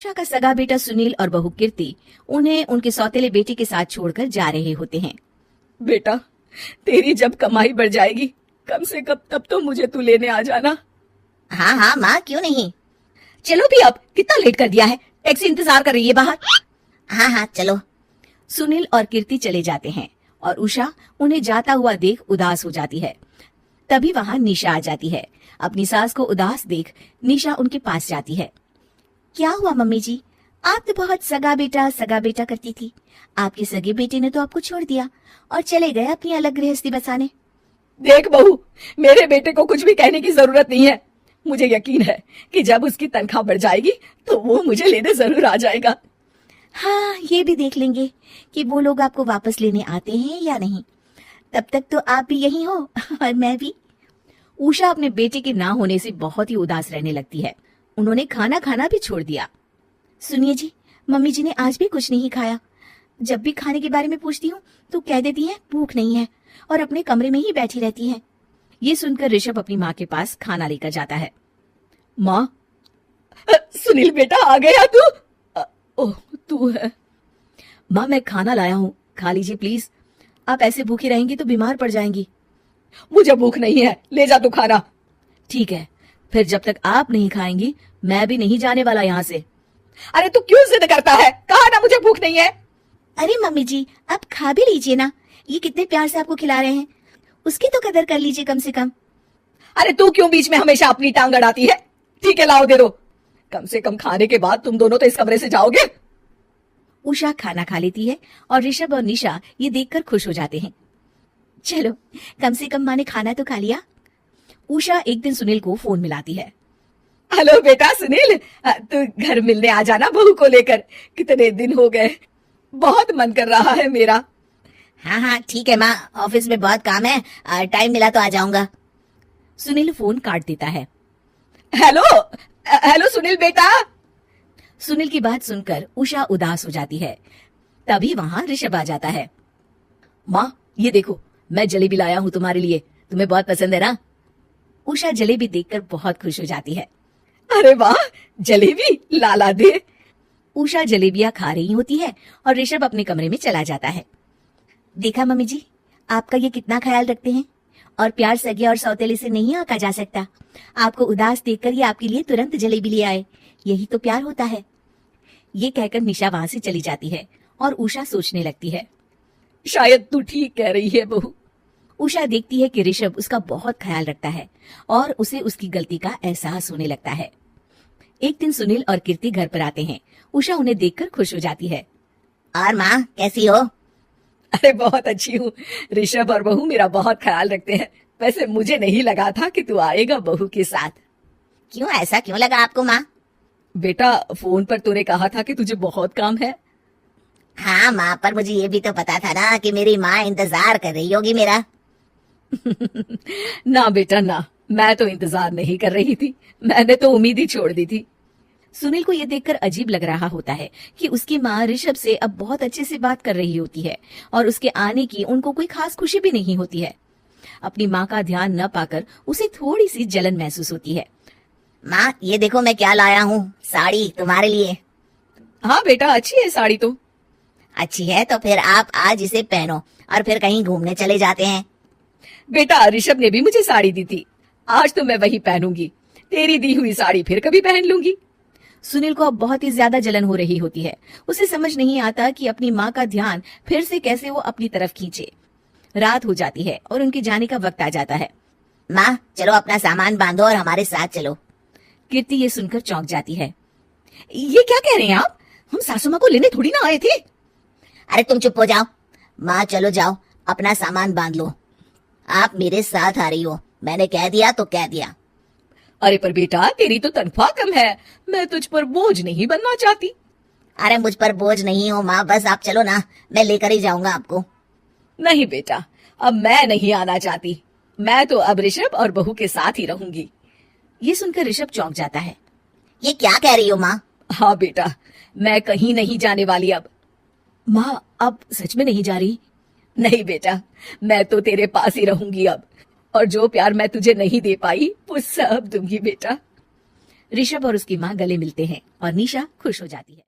उषा का सगा बेटा सुनील और बहू कीर्ति उन्हें उनके सौतेले बेटे के साथ छोड़कर जा रहे होते हैं। बेटा, तेरी जब कमाई बढ़ जाएगी कम से कम तब तो मुझे तू लेने आ जाना। हाँ हाँ माँ, क्यों नहीं। चलो भी, अब कितना लेट कर दिया है, टैक्सी इंतजार कर रही है बाहर। हाँ हाँ चलो। सुनील और कीर्ति चले जाते हैं और उषा उन्हें जाता हुआ देख उदास हो जाती है। तभी वहां निशा आ जाती है। अपनी सास को उदास देख निशा उनके पास जाती है। क्या हुआ मम्मी जी, आप तो बहुत सगा बेटा करती थी। आपके सगे बेटे ने तो आपको छोड़ दिया और चले गए अपनी अलग गृहस्थी बसाने। देख बहू, मेरे बेटे को कुछ भी कहने की जरूरत नहीं है। मुझे यकीन है कि जब उसकी तनख्वाह बढ़ जाएगी तो वो मुझे लेने जरूर आ जाएगा। हाँ, ये भी देख लेंगे कि वो लोग आपको वापस लेने आते हैं या नहीं। तब तक तो आप भी यही हो और मैं भी। उषा अपने बेटे के ना होने से बहुत ही उदास रहने लगती है। उन्होंने खाना खाना भी छोड़ दिया। सुनिए जी, मम्मी जी ने आज भी कुछ नहीं खाया। जब भी खाने के बारे में पूछती हूँ तो कह देती है भूख नहीं है और अपने कमरे में ही बैठी रहती है। ये सुनकर ऋषभ अपनी माँ के पास खाना लेकर जाता है। माँ, सुनील बेटा आ गया तू? ओह, तू है। माँ, मैं खाना लाया हूँ, खा लीजिए प्लीज। आप ऐसे भूखी रहेंगी तो बीमार पड़ जाएंगी। मुझे भूख नहीं है, ले जा तू खाना। ठीक है, फिर जब तक आप नहीं खाएंगी मैं भी नहीं जाने वाला यहाँ से। अरे तू क्यों जिद करता है? कहा ना मुझे भूख नहीं है। अरे मम्मी जी, आप खा भी लीजिए ना, ये कितने प्यार से आपको खिला रहे हैं, उसकी तो कदर कर लीजिए कम से कम। अरे तू क्यों बीच में हमेशा अपनी टांग अड़ाती है? ठीक है, लाओ दे दो। कम से कम खाने के बाद तुम दोनों तो इस कमरे से जाओगे। उषा खाना खा लेती है और ऋषभ और निशा ये देखकर खुश हो जाते हैं। चलो, कम से कम माँ ने खाना तो खा लिया। उषा एक दिन सुनील को फोन मिलाती है। हेलो बेटा सुनील, तू घर मिलने आ जाना बहू को लेकर। कितने दिन हो गए, बहुत मन कर रहा है मेरा। हाँ हाँ ठीक है माँ, ऑफिस में बहुत काम है, टाइम मिला तो आ जाऊंगा। सुनील फोन काट देता है। हेलो हेलो सुनील बेटा। सुनील की बात सुनकर उषा उदास हो जाती है। तभी वहां ऋषभ आ जाता है। माँ, ये देखो, मैं जलेबी लाया हूँ तुम्हारे लिए, तुम्हें बहुत पसंद है ना? उषा जलेबी देखकर बहुत खुश हो जाती है। अरे वाह, जलेबी लाला दे। उषा जलेबियां खा रही होती है और ऋषभ अपने कमरे में चला जाता है। देखा मम्मी जी, आपका ये कितना ख्याल रखते हैं, और प्यार सगे और सौतेले से नहीं आका जा सकता। आपको उदास देखकर ये आपके लिए तुरंत जलेबी ले आए, यही तो प्यार होता है। ये कहकर निशा वहां से चली जाती है और उषा सोचने लगती है, शायद तू ठीक कह रही है बहू। उषा देखती है कि ऋषभ उसका बहुत ख्याल रखता है और उसे उसकी गलती का एहसास होने लगता है। एक दिन सुनील और कीर्ति घर पर आते हैं। उषा उन्हें देखकर खुश हो जाती है। और माँ कैसी हो? अरे बहुत अच्छी हूँ। ऋषभ और बहू मेरा बहुत ख्याल रखते हैं। वैसे मुझे नहीं लगा था कि तू आएगा बहू के साथ। क्यों, ऐसा क्यों लगा आपको माँ? बेटा, फोन पर तूने कहा था कि तुझे बहुत काम है। हाँ माँ, पर मुझे ये भी तो पता था ना कि मेरी माँ इंतजार कर रही होगी मेरा। ना बेटा ना, मैं तो इंतजार नहीं कर रही थी, मैंने तो उम्मीद ही छोड़ दी थी। सुनील को यह देखकर अजीब लग रहा होता है कि उसकी माँ ऋषभ से अब बहुत अच्छे से बात कर रही होती है और उसके आने की उनको कोई खास खुशी भी नहीं होती है। अपनी माँ का ध्यान न पाकर उसे थोड़ी सी जलन महसूस होती है। माँ ये देखो मैं क्या लाया हूँ, साड़ी तुम्हारे लिए। हाँ बेटा, अच्छी है साड़ी तो। अच्छी है तो फिर आप आज इसे पहनो और फिर कहीं घूमने चले जाते हैं। बेटा, ऋषभ ने भी मुझे साड़ी दी थी, आज तो मैं वही पहनूंगी। तेरी दी हुई साड़ी फिर कभी पहन लूंगी। सुनील को अब बहुत ही ज्यादा जलन हो रही होती है। उसे समझ नहीं आता कि अपनी माँ का ध्यान फिर से कैसे वो अपनी तरफ खींचे। रात हो जाती है और उनके जाने का वक्त आ जाता है। माँ चलो अपना सामान बांधो और हमारे साथ चलो। कीर्ति ये सुनकर चौंक जाती है। ये क्या कह रहे हैं आप? हम सासू माँ को लेने थोड़ी ना आए थे। अरे तुम चुप हो जाओ। माँ चलो जाओ, अपना सामान बांध लो। आप मेरे साथ आ रही हो, मैंने कह दिया तो कह दिया। अरे पर बेटा, तेरी तो तनख्वाह कम है, मैं तुझ पर बोझ नहीं बनना चाहती। अरे मुझ पर बोझ नहीं हो माँ, बस आप चलो ना, मैं लेकर ही जाऊंगा आपको। नहीं बेटा, अब मैं नहीं आना चाहती। मैं तो अब ऋषभ और बहू के साथ ही रहूंगी। ये सुनकर ऋषभ चौंक जाता है। ये क्या कह रही हो माँ? हाँ बेटा, मैं कहीं नहीं जाने वाली अब। माँ, अब सच में नहीं जा रही? नहीं बेटा, मैं तो तेरे पास ही रहूंगी अब, और जो प्यार मैं तुझे नहीं दे पाई वो सब दूंगी बेटा। ऋषभ और उसकी माँ गले मिलते हैं और निशा खुश हो जाती है।